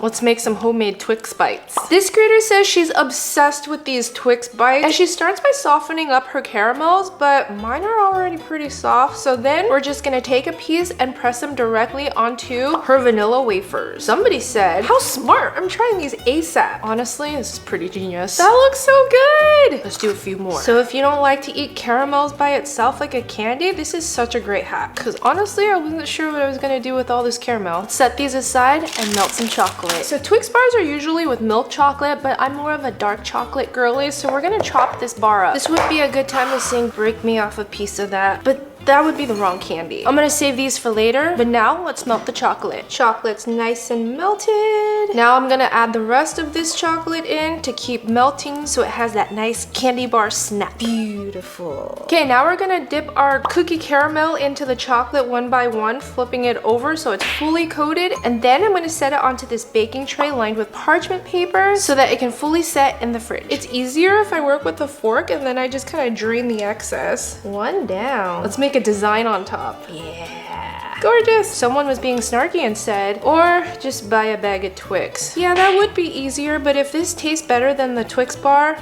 Let's make some homemade Twix bites. This creator says she's obsessed with these Twix bites, and she starts by softening up her caramels, but mine are already pretty soft. So then we're just gonna take a piece and press them directly onto her vanilla wafers. Somebody said, how smart, I'm trying these ASAP. Honestly, this is pretty genius. That looks so good. Let's do a few more. So if you don't like to eat caramels by itself like a candy, this is such a great hack. Because honestly, I wasn't sure what I was gonna do with all this caramel. Set these aside and melt some chocolate. So Twix bars are usually with milk chocolate, but I'm more of a dark chocolate girly, so we're gonna chop this bar up. This would be a good time to sing Break Me Off a Piece of That, but that would be the wrong candy. I'm gonna save these for later, but now let's melt the chocolate. Chocolate's nice and melted. Now I'm gonna add the rest of this chocolate in to keep melting so it has that nice candy bar snap. Beautiful. Okay, now we're gonna dip our cookie caramel into the chocolate one by one, flipping it over so it's fully coated, and then I'm gonna set it onto this baking tray lined with parchment paper so that it can fully set in the fridge. It's easier if I work with a fork and then I just kind of drain the excess. One down. Let's make a design on top. Yeah. Gorgeous. Someone was being snarky and said, or just buy a bag of Twix. Yeah, that would be easier, but if this tastes better than the Twix bar,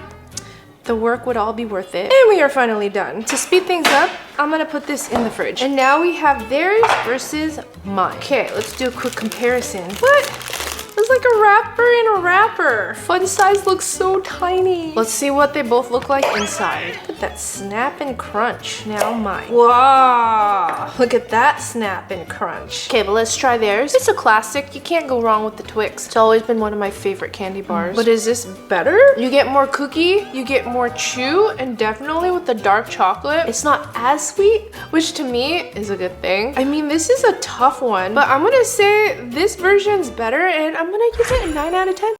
the work would all be worth it. And we are finally done. To speed things up, I'm gonna put this in the fridge. And now we have theirs versus mine. Okay, let's do a quick comparison. What? It's like a wrapper in a wrapper. Fun size looks so tiny. Let's see what they both look like inside. Look at that snap and crunch. Now mine. Wow. Look at that snap and crunch. Okay, but let's try theirs. It's a classic. You can't go wrong with the Twix. It's always been one of my favorite candy bars. But is this better? You get more cookie, you get more chew, and definitely with the dark chocolate, it's not as sweet, which to me is a good thing. I mean, this is a tough one, but I'm gonna say this version's better, and I'm gonna give it a 9 out of 10.